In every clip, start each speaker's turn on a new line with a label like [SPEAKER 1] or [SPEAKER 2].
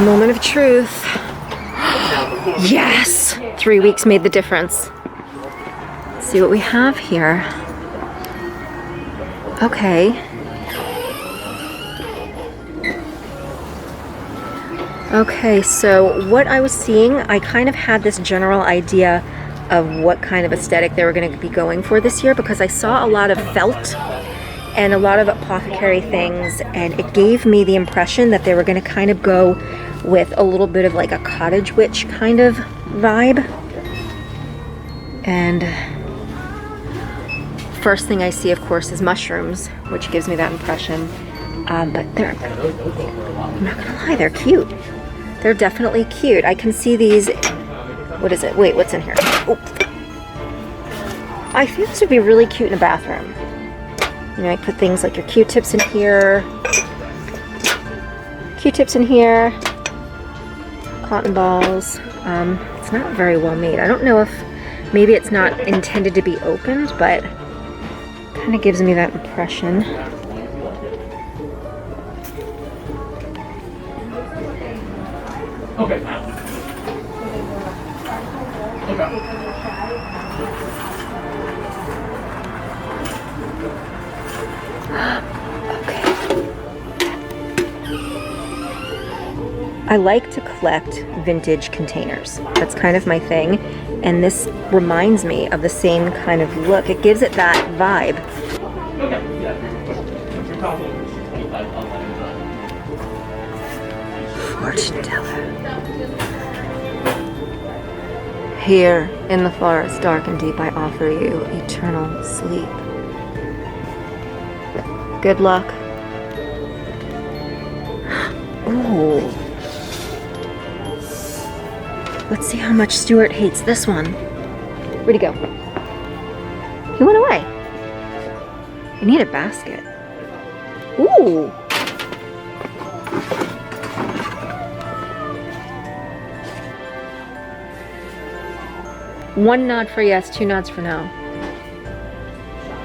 [SPEAKER 1] Moment of truth. Yes! 3 weeks made the difference. Let's see what we have here. Okay. Okay, so what I was seeing, I kind of had this general idea of what kind of aesthetic they were going to be going for this year because I saw a lot of felt and a lot of apothecary things, and it gave me the impression that they were going to kind of go with a little bit of like a cottage witch kind of vibe. And first thing I see, of course, is mushrooms, which gives me that impression. But they're, I'm not gonna lie, they're cute. They're definitely cute. I can see these, what is it? Wait, what's in here? Oh. I think this would be really cute in a bathroom. You know, I put things like your Q-tips in here. Q-tips in here. Cotton balls. It's not very well made. I don't know if maybe it's not intended to be opened, but kind of gives me that impression.
[SPEAKER 2] Okay.
[SPEAKER 1] I like to collect vintage containers. That's kind of my thing. And this reminds me of the same kind of look. It gives it that vibe. Fortune teller. Here in the forest, dark and deep, I offer you eternal sleep. Good luck. Ooh. Let's see how much Stuart hates this one. Where'd he go? He went away. I need a basket. Ooh. One nod for yes, 2 nods for no.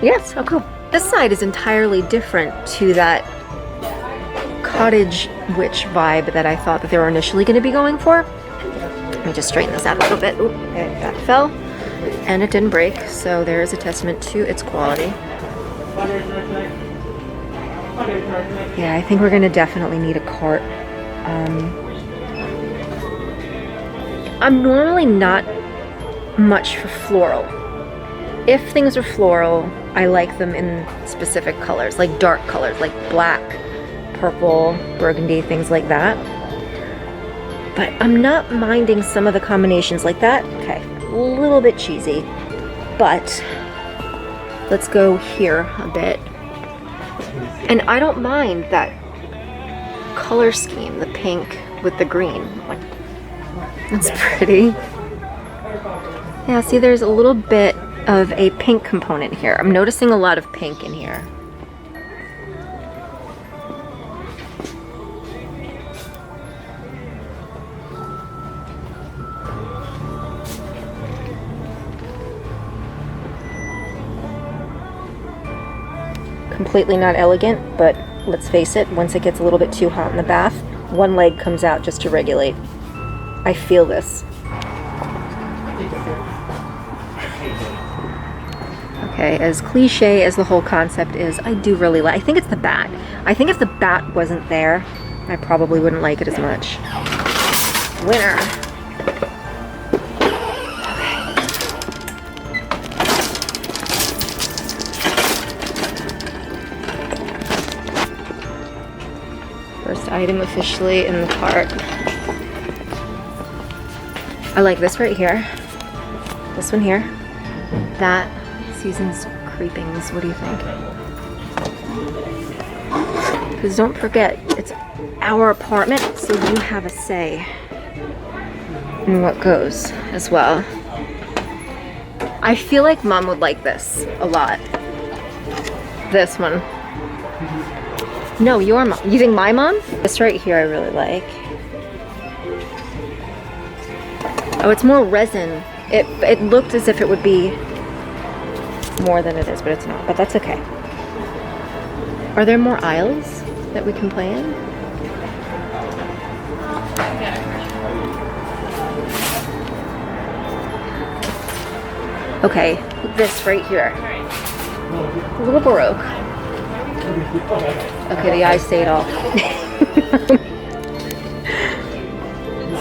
[SPEAKER 1] Yes, oh cool. This side is entirely different to that cottage witch vibe that I thought that they were initially going to be going for. Let me just straighten this out a little bit. Ooh, that fell. And it didn't break, so there is a testament to its quality. Yeah, I think we're going to definitely need a cart. I'm normally not much for floral. If things are floral, I like them in specific colors, like dark colors, like black, purple, burgundy, things like that. But I'm not minding some of the combinations like that. Okay, a little bit cheesy, but let's go here a bit. And I don't mind that color scheme, the pink with the green. Like, that's pretty. Yeah, see, there's a little bit of a pink component here. I'm noticing a lot of pink in here. Completely not elegant, but let's face it, once it gets a little bit too hot in the bath, one leg comes out just to regulate. I feel this. Okay, as cliche as the whole concept is, I do really like, I think it's the bat. I think if the bat wasn't there, I probably wouldn't like it as much. Winner. First item officially in the cart. I like this right here. This one here. That Season's Creepings. What do you think? Because don't forget, it's our apartment, so you have a say in what goes as well. I feel like Mom would like this a lot. This one. No, your mom. You think my mom? This right here I really like. Oh, it's more resin. It looked as if it would be more than it is, but it's not. But that's okay. Are there more aisles that we can play in? Okay, this right here. A little Baroque. Okay, the eyes say it all.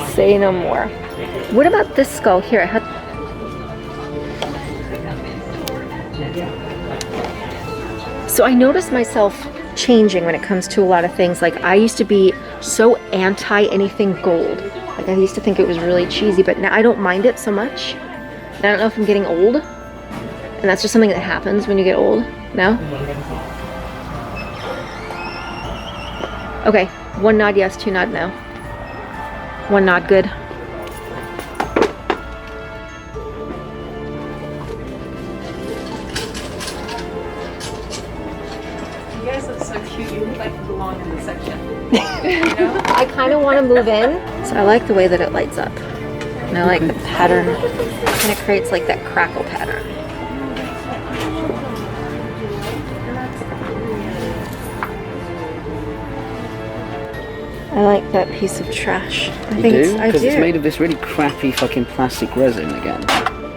[SPEAKER 1] Say no more. What about this skull here? So I noticed myself changing when it comes to a lot of things. Like, I used to be so anti anything gold. Like, I used to think it was really cheesy, but now I don't mind it so much. And I don't know if I'm getting old, and that's just something that happens when you get old. No? Okay, 1 nod yes, 2 nod no. 1 nod good.
[SPEAKER 2] You guys look so cute. You look like you belong in the section. You know?
[SPEAKER 1] I kind of want to move in. So I like the way that it lights up. And I like the pattern. And it creates like that crackle pattern. I like that piece of trash. I think
[SPEAKER 3] do?
[SPEAKER 1] I
[SPEAKER 3] Because
[SPEAKER 1] do.
[SPEAKER 3] it's made of this really crappy fucking plastic resin again.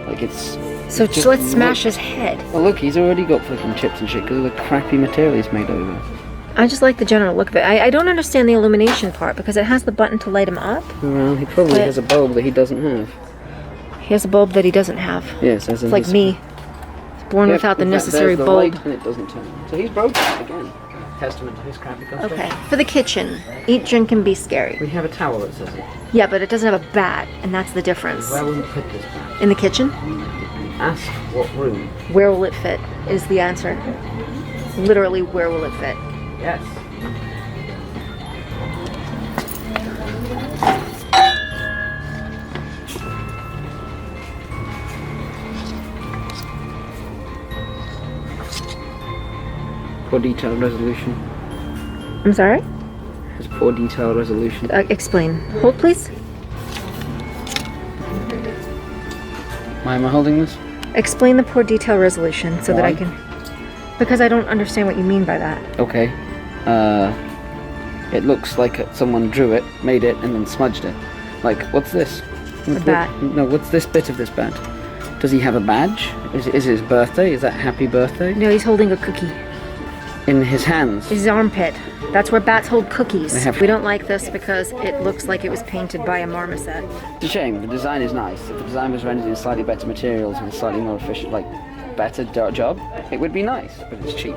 [SPEAKER 3] Like it's...
[SPEAKER 1] So
[SPEAKER 3] just
[SPEAKER 1] let's smash
[SPEAKER 3] look-
[SPEAKER 1] his head.
[SPEAKER 3] Well look, he's already got fucking chips and shit because of the crappy material he's made over.
[SPEAKER 1] I just like the general look of it. I don't understand the illumination part because it has the button to light him up.
[SPEAKER 3] Well, he probably
[SPEAKER 1] But-
[SPEAKER 3] has a bulb that he doesn't have.
[SPEAKER 1] He has a bulb that he doesn't have.
[SPEAKER 3] Yes, as in
[SPEAKER 1] It's like
[SPEAKER 3] his-
[SPEAKER 1] me. Born
[SPEAKER 3] Yep,
[SPEAKER 1] without the
[SPEAKER 3] in fact,
[SPEAKER 1] necessary
[SPEAKER 3] there's the
[SPEAKER 1] bulb.
[SPEAKER 3] light and it doesn't turn. So he's broken it again. Testament to his crappy construction.
[SPEAKER 1] Okay, for the kitchen. Eat, drink, and be scary.
[SPEAKER 3] We have a towel that says it.
[SPEAKER 1] Yeah, but it doesn't have a bat, and that's the difference.
[SPEAKER 3] Where will we put this back?
[SPEAKER 1] In the kitchen?
[SPEAKER 3] Ask what room.
[SPEAKER 1] Where will it fit is the answer. Literally, where will it fit?
[SPEAKER 3] Yes. Poor detail resolution.
[SPEAKER 1] I'm sorry?
[SPEAKER 3] It's poor detail resolution.
[SPEAKER 1] Explain. Hold, please.
[SPEAKER 3] Why am I holding this?
[SPEAKER 1] Explain the poor detail resolution so that I
[SPEAKER 3] Why?
[SPEAKER 1] can... Because I don't understand what you mean by that.
[SPEAKER 3] Okay. It looks like someone drew it, made it, and then smudged it. Like, what's this?
[SPEAKER 1] bat.
[SPEAKER 3] No, what's this bit of this bat? Does he have a badge? Is it his birthday? Is that happy birthday?
[SPEAKER 1] No, he's holding a cookie.
[SPEAKER 3] In his hands?
[SPEAKER 1] His armpit. That's where bats hold cookies.
[SPEAKER 3] They have-
[SPEAKER 1] We don't like this because it looks like it was painted by a marmoset.
[SPEAKER 3] It's a shame. The design is nice. If the design was rendered in slightly better materials and slightly more efficient, like, better job, it would be nice, but it's cheap.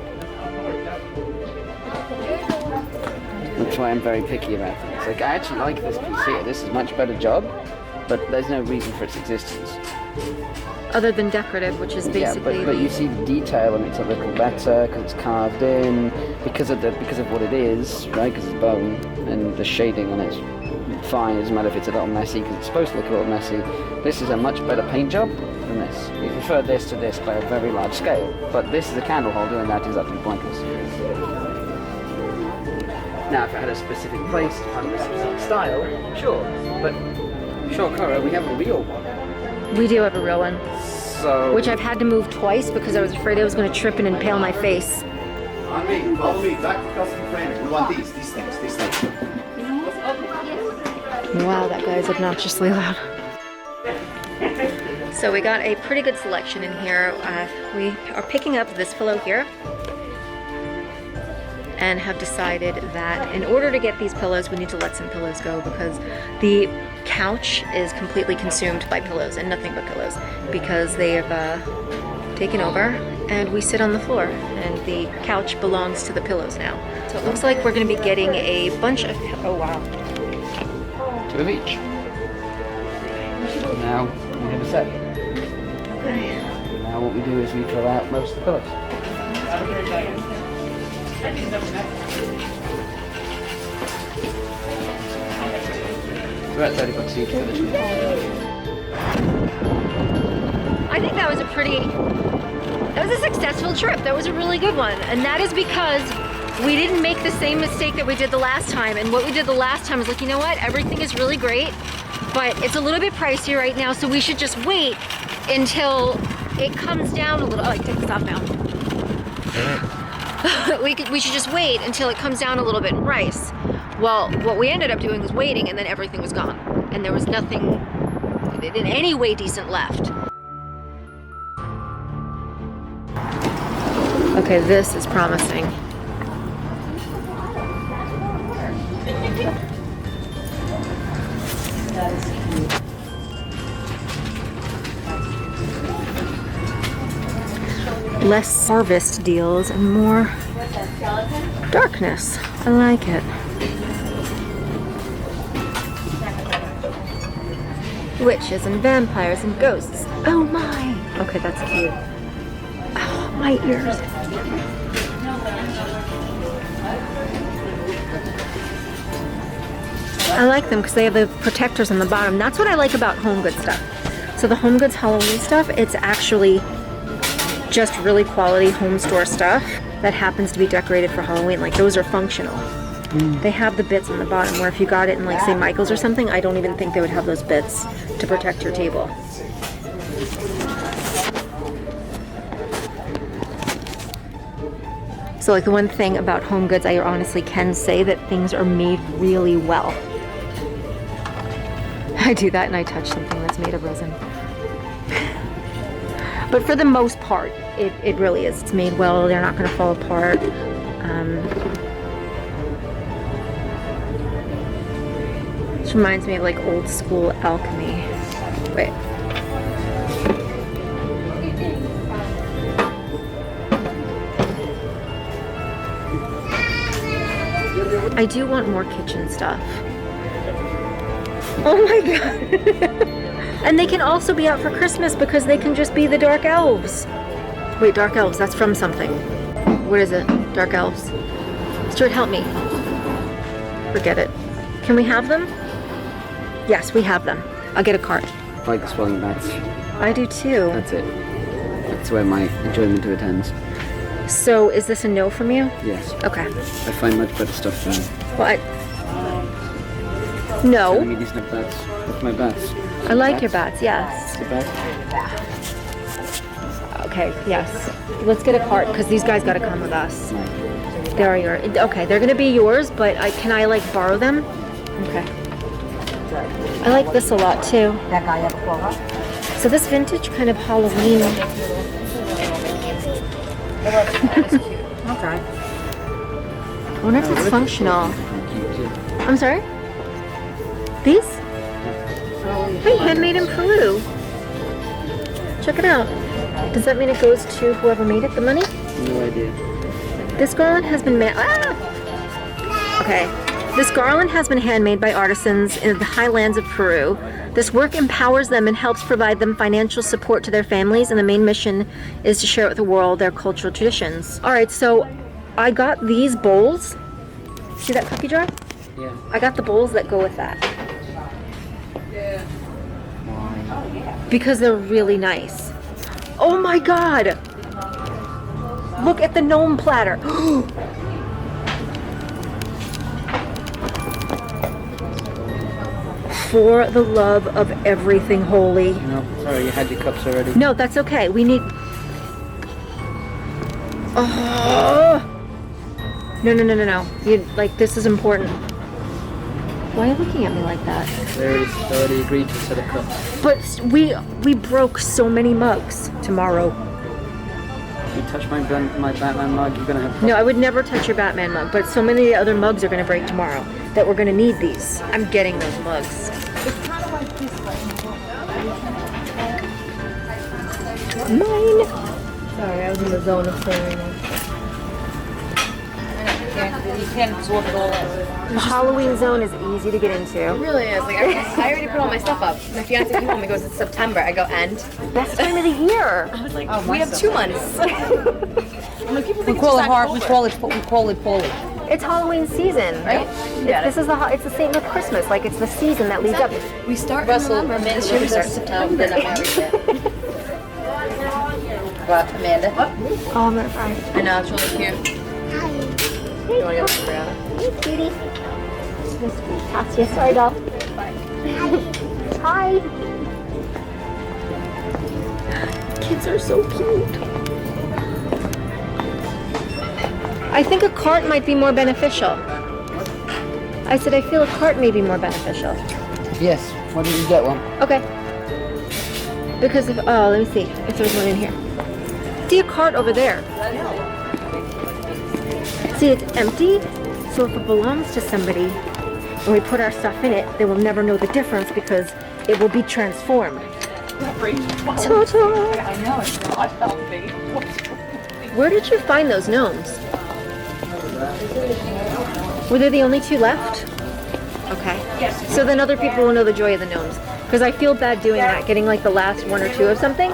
[SPEAKER 3] That's why I'm very picky about things. Like, I actually like this piece here. This is a much better job, but there's no reason for its existence.
[SPEAKER 1] Other than decorative, which is
[SPEAKER 3] Yeah,
[SPEAKER 1] basically...
[SPEAKER 3] but you see the detail and it's a little better because it's carved in, because of what it is, right? Because it's bone and the shading on it's fine. It doesn't matter if it's a little messy because it's supposed to look a little messy. This is a much better paint job than this. We prefer this to this by a very large scale, but this is a candle holder and that is utterly pointless. Now, if it had a specific place, had a specific style, sure, but sure, Cora, we have a real one.
[SPEAKER 1] We do have a real one.
[SPEAKER 3] So,
[SPEAKER 1] Which I've had to move twice because I was afraid I was going to trip and impale my face.
[SPEAKER 4] On me, follow me, back to custom framing. We want these things.
[SPEAKER 1] Wow, that guy's obnoxiously loud. So we got a pretty good selection in here. We are picking up this pillow here and have decided that in order to get these pillows, we need to let some pillows go because the couch is completely consumed by pillows and nothing but pillows because they have taken over and we sit on the floor and the couch belongs to the pillows now. So it looks like we're going to be getting a bunch of oh wow.
[SPEAKER 3] 2 of each. Now, we have a set.
[SPEAKER 1] Okay.
[SPEAKER 3] Now what we do is we throw out most of the pillows. We're at 30 bucks each for this one.
[SPEAKER 1] I think that was a successful trip. That was a really good one. And that is because we didn't make the same mistake that we did the last time. And what we did the last time is like, you know what? Everything is really great, but it's a little bit pricey right now. So we should just wait until it comes down a little. Oh, I take this off now. we should just wait until it comes down a little bit in rice. Well, what we ended up doing was waiting, and then everything was gone. And there was nothing in any way decent left. Okay, this is promising. Less harvest deals and more darkness. I like it. Witches and vampires and ghosts. Oh my! Okay, that's cute. Oh, my ears. I like them because they have the protectors on the bottom. That's what I like about Home Goods stuff. So the Home Goods Halloween stuff, it's actually just really quality home store stuff that happens to be decorated for Halloween. Like, those are functional. They have the bits on the bottom where if you got it in, like, say Michael's or something, I don't even think they would have those bits to protect your table. So, like, the one thing about Home Goods, I honestly can say that things are made really well. I do that and I touch something that's made of resin. But for the most part, it really is. It's made well. They're not going to fall apart. This reminds me of like old school alchemy. Wait. I do want more kitchen stuff. Oh my god. And they can also be out for Christmas because they can just be the dark elves. Wait, dark elves, that's from something. What is it? Dark elves. Stuart, help me. Forget it. Can we have them? Yes, we have them. I'll get a cart.
[SPEAKER 3] I like the swelling bats.
[SPEAKER 1] I do too.
[SPEAKER 3] That's it. That's where my enjoyment of it ends.
[SPEAKER 1] So, is this a no from you?
[SPEAKER 3] Yes.
[SPEAKER 1] Okay.
[SPEAKER 3] I find much better stuff than
[SPEAKER 1] Well, no.
[SPEAKER 3] telling me these are bats. Look at my bats.
[SPEAKER 1] I like your bats, yes.
[SPEAKER 3] It's a bat.
[SPEAKER 1] Okay, yes. Let's get a cart because these guys got to come with us.
[SPEAKER 3] No.
[SPEAKER 1] They're yours. Okay, they're gonna be yours, but can I like borrow them? Okay. I like this a lot too. So this vintage kind of Halloween.
[SPEAKER 2] Okay.
[SPEAKER 1] I wonder if it's functional. I'm sorry? These? Hey, handmade in Peru. Check it out. Does that mean it goes to whoever made it the money?
[SPEAKER 3] No idea.
[SPEAKER 1] This garland has been Okay. This garland has been handmade by artisans in the highlands of Peru. This work empowers them and helps provide them financial support to their families, and the main mission is to share with the world their cultural traditions. All right, so I got these bowls. See that cookie jar?
[SPEAKER 3] Yeah.
[SPEAKER 1] I got the bowls that go with that. Because they're really nice. Oh my god! Look at the gnome platter. For the love of everything holy.
[SPEAKER 3] No, sorry, you had your cups already.
[SPEAKER 1] No, that's okay. We need... Oh! No. You, like, this is important. Why are you looking at me like that?
[SPEAKER 3] They already agreed to set a cup.
[SPEAKER 1] But we broke so many mugs tomorrow.
[SPEAKER 3] If you touch my Batman mug, you're gonna have.
[SPEAKER 1] No, I would never touch your Batman mug, but so many other mugs are going to break tomorrow that we're going to need these. I'm getting those mugs. Mine. Sorry, I was in the zone of staring.
[SPEAKER 2] You can't absorb it all in.
[SPEAKER 1] The Halloween zone is easy to get into.
[SPEAKER 2] It really is. Like, I already put all my stuff up. My fiance came home and goes, it's September. I go, and?
[SPEAKER 1] Best time of the year.
[SPEAKER 2] I was like, we have 2 months. I'm like, people think
[SPEAKER 5] We call
[SPEAKER 2] it's
[SPEAKER 5] it hard.
[SPEAKER 2] just
[SPEAKER 5] We call it poorly.
[SPEAKER 1] It's Halloween season, right? It's the same with Christmas. Like, it's the season that leads up.
[SPEAKER 2] We start in November. This year we start in September. Then I'm married yet.
[SPEAKER 5] What, Amanda?
[SPEAKER 1] Oh, I'm gonna cry.
[SPEAKER 2] I know, it's really cute. You want to get some Brianna?
[SPEAKER 1] Hey, cutie. Tassia, sorry, doll.
[SPEAKER 2] Bye.
[SPEAKER 1] Hi. Kids are so cute. I think a cart might be more beneficial. I said I feel a cart may be more beneficial.
[SPEAKER 3] Yes. Why don't you get one?
[SPEAKER 1] Okay. Because if, oh, let me see if there's one in here. See a cart over there. See, it's empty. So if it belongs to somebody and we put our stuff in it, they will never know the difference because it will be transformed. Ta-ta!
[SPEAKER 2] I know it's not healthy.
[SPEAKER 1] Where did you find those gnomes? Were they the only two left? Okay. So then other people will know the joy of the gnomes. Because I feel bad doing that, getting like the last one or two of something.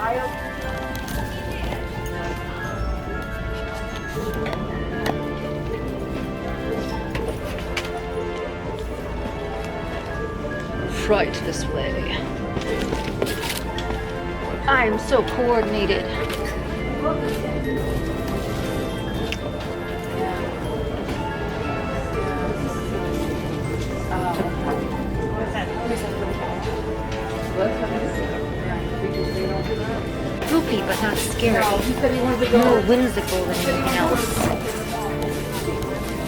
[SPEAKER 1] Right this way. I'm so coordinated. Spoopy, but not scary. More whimsical than anything else.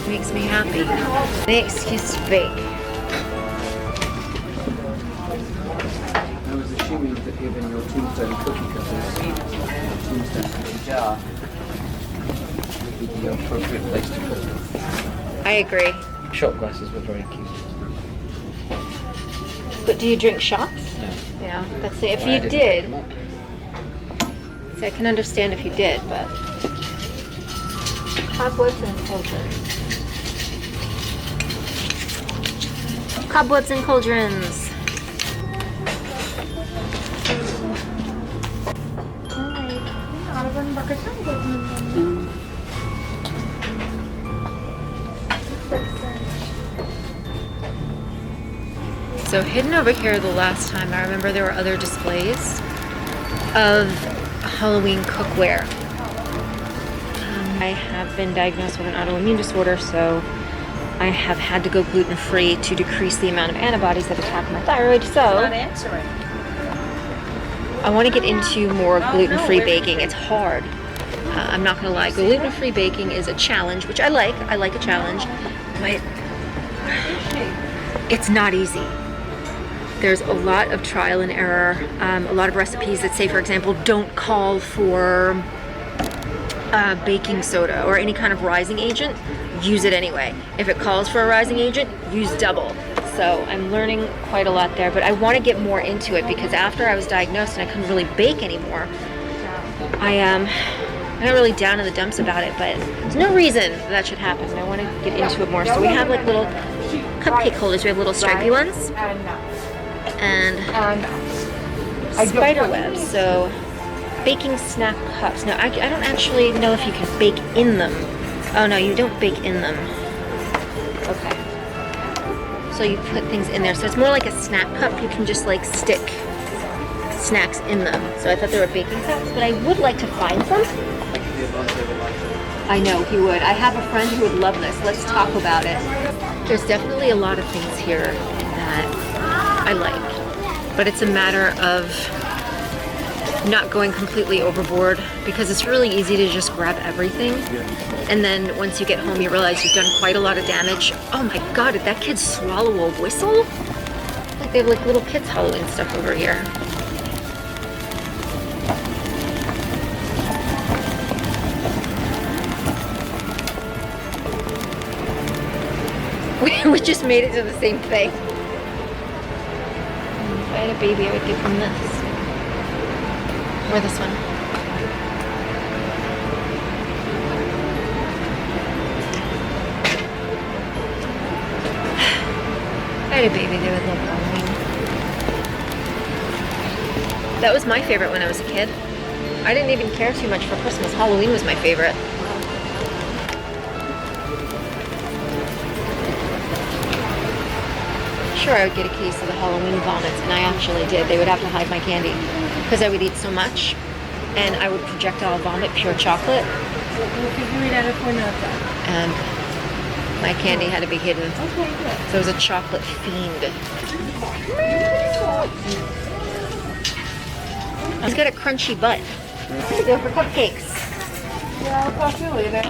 [SPEAKER 1] Makes me happy. Makes you speak.
[SPEAKER 3] I was assuming that given your tombstone cookie cutters, tombstone cookie jar would be the appropriate place to put them.
[SPEAKER 1] I agree.
[SPEAKER 3] Shot glasses were very cute.
[SPEAKER 1] But do you drink shots?
[SPEAKER 3] No.
[SPEAKER 1] Yeah, that's it. If
[SPEAKER 3] I
[SPEAKER 1] you
[SPEAKER 3] didn't
[SPEAKER 1] did,
[SPEAKER 3] pick them up.
[SPEAKER 1] see, I can understand if you did, but cobwebs and cauldrons. Cobwebs and cauldrons. So hidden over here the last time, I remember there were other displays of Halloween cookware. I have been diagnosed with an autoimmune disorder, so I have had to go gluten-free to decrease the amount of antibodies that attack my thyroid. So
[SPEAKER 5] Not answering.
[SPEAKER 1] I want to get into more gluten-free baking. It's hard. I'm not gonna lie. Gluten-free baking is a challenge, which I like. I like a challenge, but it's not easy. There's a lot of trial and error. A lot of recipes that say, for example, don't call for baking soda or any kind of rising agent. Use it anyway. If it calls for a rising agent, use double. So I'm learning quite a lot there, but I want to get more into it because after I was diagnosed and I couldn't really bake anymore, I got really down in the dumps about it, but there's no reason that should happen. I want to get into it more. So we have like little cupcake holders. We have little stripy ones and spider webs. So baking snack cups. No, I don't actually know if you can bake in them. Oh no, you don't bake in them. Okay. So you put things in there. So it's more like a snack cup. You can just like stick snacks in them. So I thought they were baking cups, but I would like to find some. I know he would. I have a friend who would love this. Let's talk about it. There's definitely a lot of things here that I like, but it's a matter of not going completely overboard because it's really easy to just grab everything. And then once you get home, you realize you've done quite a lot of damage. Oh my God, did that kid swallow a whistle? Like they have like little kids Halloween stuff over here. We just made it to the same thing. If I had a baby, I would give him this. Or this one. If I had a baby, they would love Halloween. That was my favorite when I was a kid. I didn't even care too much for Christmas. Halloween was my favorite. Sure, I would get a case of the Halloween vomits, and I actually did. They would have to hide my candy because I would eat so much, and I would projectile vomit pure chocolate. And my candy had to be hidden. So I was a chocolate fiend. He's got a crunchy butt. Go for cupcakes.
[SPEAKER 2] Yeah, I'll talk to you later.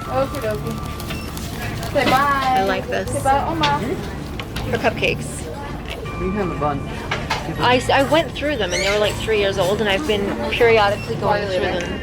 [SPEAKER 2] Okie dokie. Say bye.
[SPEAKER 1] I like this.
[SPEAKER 2] Say bye, Oma.
[SPEAKER 1] For cupcakes.
[SPEAKER 3] You have a bunch.
[SPEAKER 1] I went through them and they were like 3 years old, and I've been periodically going through them.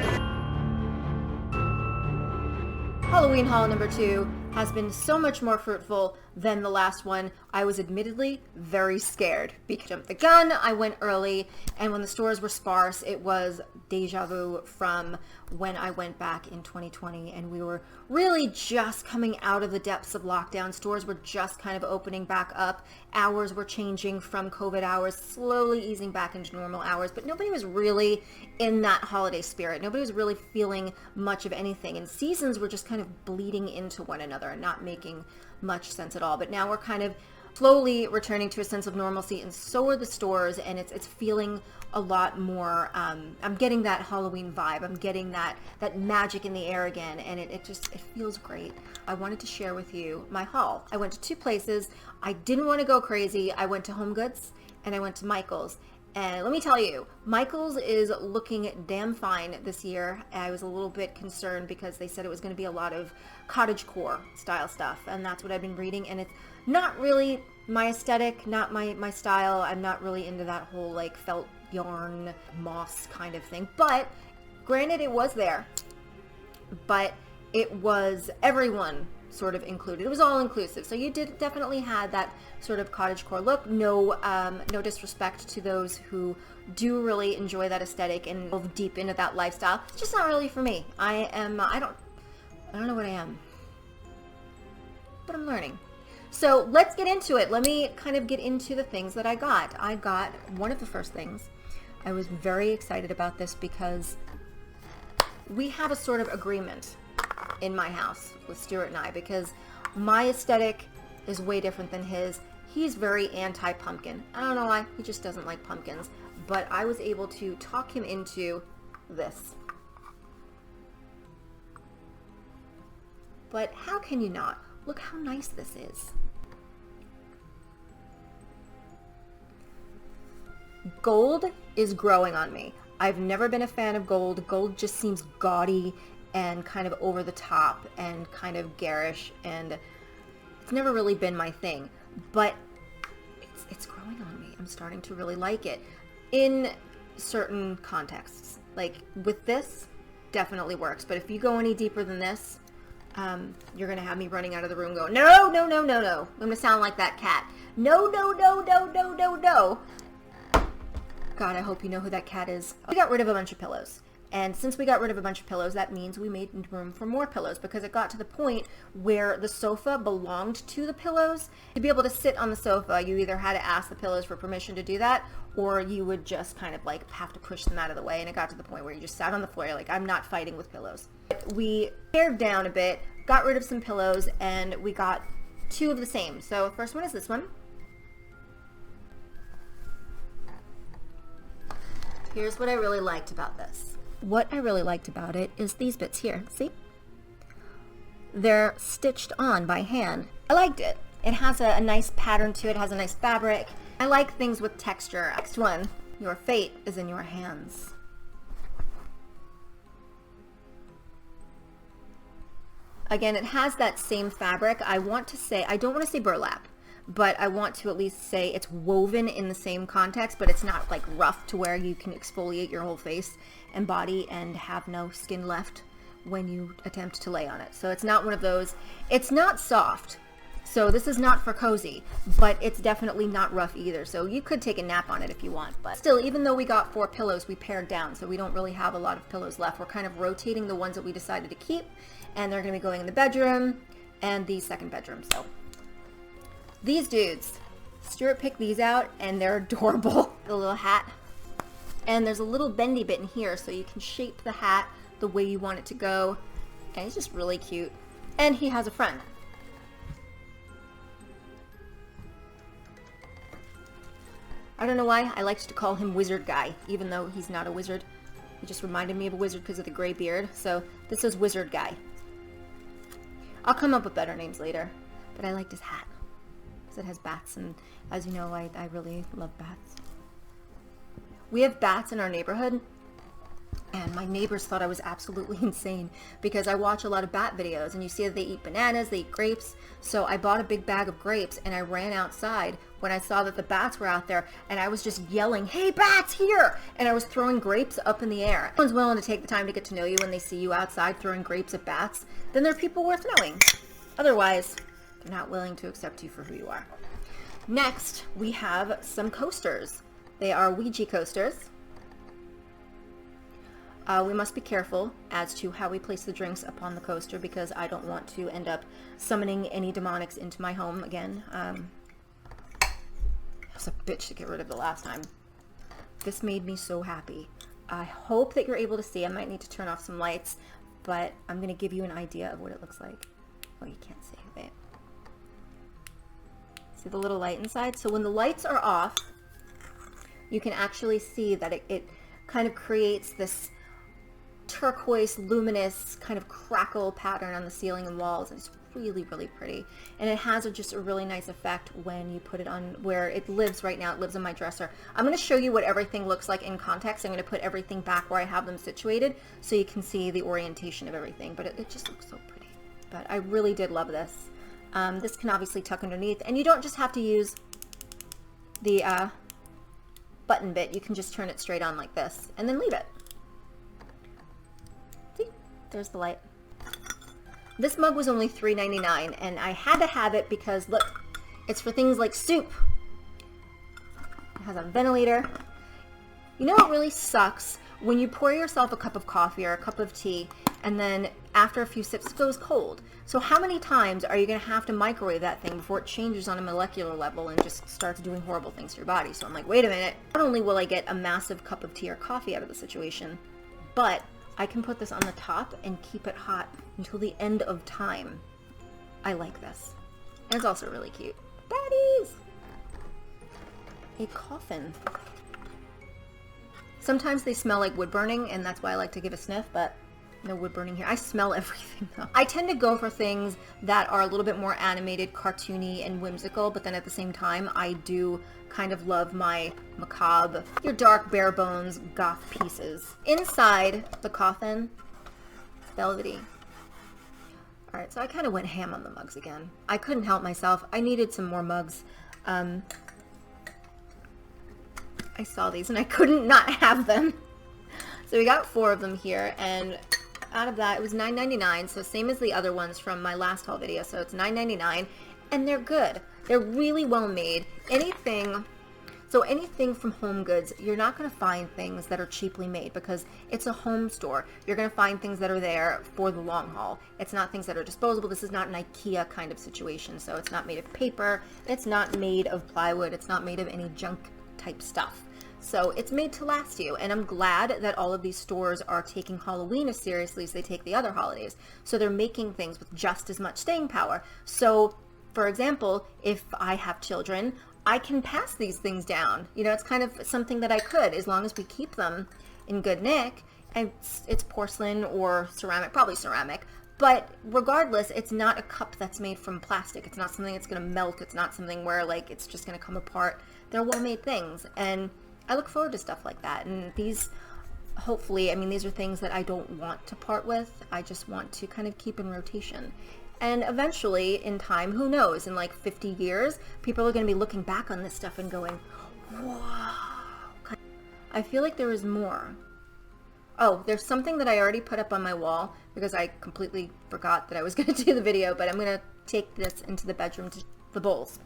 [SPEAKER 1] Halloween haul number 2 has been so much more fruitful than the last one. I was admittedly very scared because I jumped the gun. I went early, and when the stores were sparse, it was deja vu from when I went back in 2020, and we were really just coming out of the depths of lockdown. Stores were just kind of opening back up. Hours were changing from COVID hours, slowly easing back into normal hours, but nobody was really in that holiday spirit. Nobody was really feeling much of anything, and seasons were just kind of bleeding into one another and not making much sense at all. But now we're kind of slowly returning to a sense of normalcy, and so are the stores, and it's feeling a lot more, I'm getting that Halloween vibe. I'm getting that magic in the air again, and it feels great. I wanted to share with you my haul. I went to 2 places. I didn't want to go crazy. I went to Home Goods and I went to Michael's. And let me tell you, Michael's is looking damn fine this year. I was a little bit concerned because they said it was going to be a lot of cottagecore style stuff, and that's what I've been reading, and it's not really my aesthetic, not my style. I'm not really into that whole like felt yarn moss kind of thing. But granted, it was there, but it was everyone sort of included. It was all inclusive, so you definitely had that sort of cottagecore look. No disrespect to those who do really enjoy that aesthetic and delve deep into that lifestyle. It's just not really for me. I don't know what I am, but I'm learning. So let's get into it. Let me kind of get into the things that I got. I got one of the first things. I was very excited about this because we have a sort of agreement in my house with Stuart and I, because my aesthetic is way different than his. He's very anti-pumpkin. I don't know why, he just doesn't like pumpkins, but I was able to talk him into this. But how can you not? Look how nice this is. Gold is growing on me. I've never been a fan of gold. Gold just seems gaudy and kind of over the top and kind of garish, and it's never really been my thing, but it's growing on me. I'm starting to really like it in certain contexts. Like with this, definitely works, but if you go any deeper than this, you're gonna have me running out of the room going, no, no, no, no, no. I'm gonna sound like that cat. No, no, no, no, no, no, no. God, I hope you know who that cat is. We got rid of a bunch of pillows. And since we got rid of a bunch of pillows, that means we made room for more pillows, because it got to the point where the sofa belonged to the pillows. To be able to sit on the sofa, you either had to ask the pillows for permission to do that, or you would just kind of like have to push them out of the way. And it got to the point where you just sat on the floor, you're like, I'm not fighting with pillows. We pared down a bit, got rid of some pillows, and we got 2 of the same. So the first one is this one. Here's what I really liked about this. What I really liked about it is these bits here. See? They're stitched on by hand. I liked it. It has a nice pattern to it. It has a nice fabric. I like things with texture. Next one. Your fate is in your hands. Again, it has that same fabric. I don't want to say burlap, but I want to at least say it's woven in the same context, but it's not like rough to where you can exfoliate your whole face and body and have no skin left when you attempt to lay on it. So it's not one of those. It's not soft, so this is not for cozy, but it's definitely not rough either. So you could take a nap on it if you want, but still, even though we got 4 pillows, we pared down, so we don't really have a lot of pillows left. We're kind of rotating the ones that we decided to keep, and they're going to be going in the bedroom and the second bedroom. So these dudes, Stuart picked these out, and they're adorable. The little hat, and there's a little bendy bit in here, so you can shape the hat the way you want it to go, and he's just really cute. And he has a friend. I don't know why I liked to call him Wizard Guy, even though he's not a wizard. He just reminded me of a wizard because of the gray beard, so this is Wizard Guy. I'll come up with better names later, but I liked his hat. It has bats, and as you know, I really love bats. We have bats in our neighborhood, And my neighbors thought I was absolutely insane because I watch a lot of bat videos and you see that they eat bananas, they eat grapes. So I bought a big bag of grapes and I ran outside when I saw that the bats were out there, and I was just yelling, "Hey, bats, here!" And I was throwing grapes up in the air. If someone's willing to take the time to get to know you when they see you outside throwing grapes at bats, then they're people worth knowing. Otherwise, they're not willing to accept you for who you are. Next, we have some coasters. They are Ouija coasters. We must be careful as to how we place the drinks upon the coaster because I don't want to end up summoning any demonics into my home again. It was a bitch to get rid of the last time. This made me so happy. I hope that you're able to see. I might need to turn off some lights, but I'm going to give you an idea of what it looks like. Oh, you can't see. Wait. See the little light inside? So when the lights are off, you can actually see that it kind of creates this turquoise, luminous kind of crackle pattern on the ceiling and walls. It's really, really pretty. And it has just a really nice effect when you put it on where it lives right now. It lives on my dresser. I'm going to show you what everything looks like in context. I'm going to put everything back where I have them situated so you can see the orientation of everything. But it just looks so pretty. But I really did love this. This can obviously tuck underneath. And you don't just have to use the button bit. You can just turn it straight on like this and then leave it. See? There's the light. This mug was only $3.99 and I had to have it because look, it's for things like soup. It has a ventilator. You know what really sucks? When you pour yourself a cup of coffee or a cup of tea and then after a few sips it goes cold. So how many times are you going to have to microwave that thing before it changes on a molecular level and just starts doing horrible things to your body? So I'm like, wait a minute. Not only will I get a massive cup of tea or coffee out of the situation, but I can put this on the top and keep it hot until the end of time. I like this. And it's also really cute. Baddies! A coffin. Sometimes they smell like wood burning, and that's why I like to give a sniff, but no wood burning here. I smell everything though. I tend to go for things that are a little bit more animated, cartoony, and whimsical, but then at the same time, I do kind of love my macabre, your dark, bare bones, goth pieces. Inside the coffin, velvety. Alright, so I kind of went ham on the mugs again. I couldn't help myself. I needed some more mugs. I saw these and I couldn't not have them. So we got 4 of them here, and out of that, it was $9.99, so same as the other ones from my last haul video, so it's $9.99, and they're good. They're really well made. Anything from Home Goods, you're not going to find things that are cheaply made because it's a home store. You're going to find things that are there for the long haul. It's not things that are disposable. This is not an IKEA kind of situation, so it's not made of paper. It's not made of plywood. It's not made of any junk type stuff. So it's made to last you, and I'm glad that all of these stores are taking Halloween as seriously as they take the other holidays. So they're making things with just as much staying power. So, for example, if I have children, I can pass these things down. You know, it's kind of something that I could, as long as we keep them in good nick. And it's porcelain or ceramic, probably ceramic. But regardless, it's not a cup that's made from plastic. It's not something that's going to melt. It's not something where, like, it's just going to come apart. They're well-made things, and I look forward to stuff like that. And these, hopefully, I mean, these are things that I don't want to part with. I just want to kind of keep in rotation. And eventually, in time, who knows, in like 50 years, people are going to be looking back on this stuff and going, wow. I feel like there is more. Oh, there's something that I already put up on my wall because I completely forgot that I was going to do the video, but I'm going to take this into the bedroom to the bowls.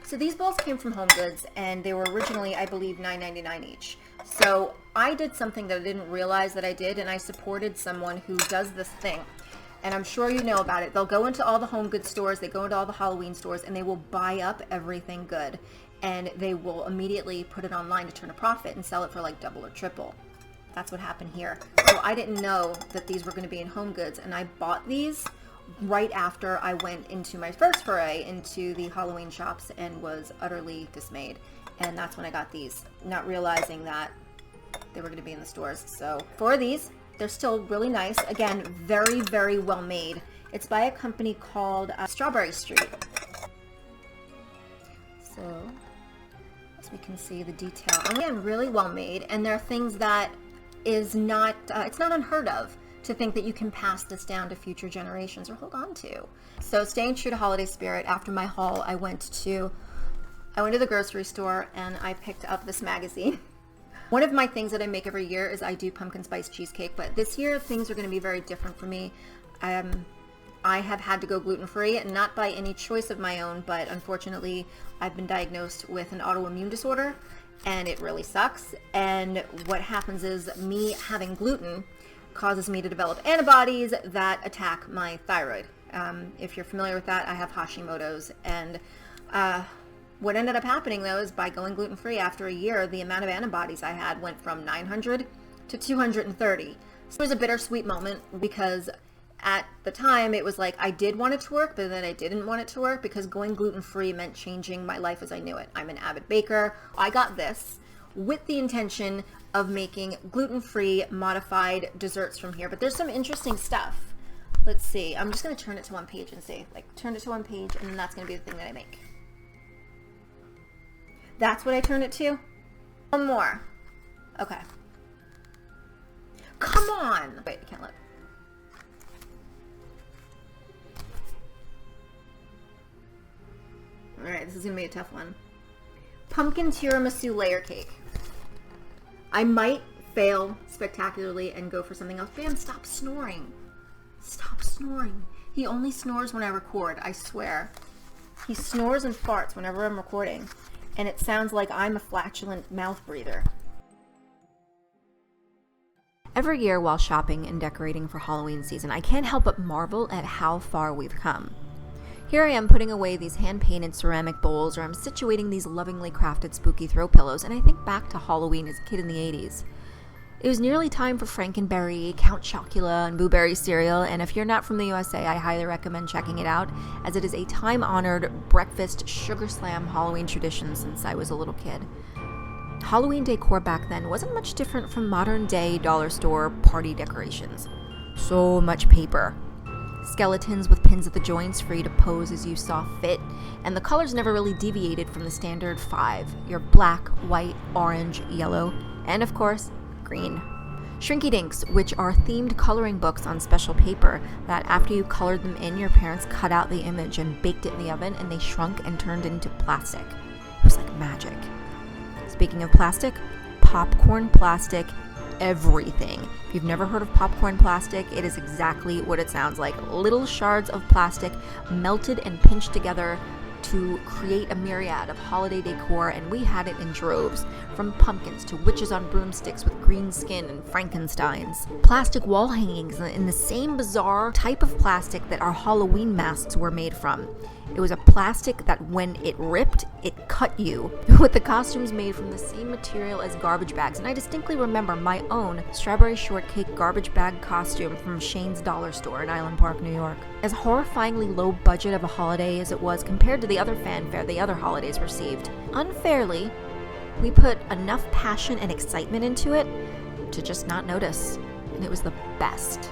[SPEAKER 1] So these bowls came from Home Goods, and they were originally, I believe, $9.99 each. So I did something that I didn't realize that I did, and I supported someone who does this thing. And I'm sure you know about it. They'll go into all the Home Goods stores, they go into all the Halloween stores, and they will buy up everything good. And they will immediately put it online to turn a profit and sell it for like double or triple. That's what happened here. So I didn't know that these were going to be in Home Goods, and I bought these right after I went into my first foray into the Halloween shops and was utterly dismayed. And that's when I got these, not realizing that they were going to be in the stores. So for these, they're still really nice. Again, very, very well made. It's by a company called Strawberry Street. So So we can see the detail. And again, really well made, and there are things that is not, it's not unheard of to think that you can pass this down to future generations or hold on to. So staying true to holiday spirit, after my haul, I went to the grocery store and I picked up this magazine. One of my things that I make every year is I do pumpkin spice cheesecake, but this year things are going to be very different for me. I have had to go gluten-free, and not by any choice of my own, but unfortunately I've been diagnosed with an autoimmune disorder, and it really sucks. And what happens is me having gluten causes me to develop antibodies that attack my thyroid. If you're familiar with that, I have Hashimoto's, and what ended up happening though is by going gluten-free after a year, the amount of antibodies I had went from 900 to 230. So it was a bittersweet moment, because at the time it was like I did want it to work, but then I didn't want it to work, because going gluten-free meant changing my life as I knew it. I'm an avid baker. I got this with the intention of making gluten-free modified desserts from here, but there's some interesting stuff. Let's see. I'm just going to turn it to one page and see. Like, turn it to one page, and then that's going to be the thing that I make. That's what I turn it to? One more. Okay. Come on! Wait, I can't look. Alright, this is going to be a tough one. Pumpkin tiramisu layer cake. I might fail spectacularly and go for something else. Dan, stop snoring. Stop snoring. He only snores when I record, I swear. He snores and farts whenever I'm recording, and it sounds like I'm a flatulent mouth breather. Every year while shopping and decorating for Halloween season, I can't help but marvel at how far we've come. Here I am putting away these hand-painted ceramic bowls, or I'm situating these lovingly crafted spooky throw pillows, and I think back to Halloween as a kid in the 80s. It was nearly time for Frankenberry, Count Chocula, and Boo Berry cereal, and if you're not from the USA, I highly recommend checking it out, as it is a time-honored breakfast sugar slam Halloween tradition since I was a little kid. Halloween decor back then wasn't much different from modern-day dollar store party decorations. So much paper. Skeletons with pins at the joints for you to pose as you saw fit, and the colors never really deviated from the standard 5, your black, white, orange, yellow, and of course, green. Shrinky Dinks, which are themed coloring books on special paper that after you colored them in, your parents cut out the image and baked it in the oven, and they shrunk and turned into plastic. It was like magic. Speaking of plastic, popcorn plastic, everything. If you've never heard of popcorn plastic, it is exactly what it sounds like. Little shards of plastic melted and pinched together to create a myriad of holiday decor, and we had it in droves, from pumpkins to witches on broomsticks with green skin and Frankensteins. Plastic wall hangings in the same bizarre type of plastic that our Halloween masks were made from. It was a plastic that when it ripped, it cut you, with the costumes made from the same material as garbage bags, and I distinctly remember my own strawberry shortcake garbage bag costume from Shane's Dollar Store in Island Park, New York. As horrifyingly low budget of a holiday as it was compared to the other fanfare the other holidays received, unfairly, we put enough passion and excitement into it to just not notice, and it was the best.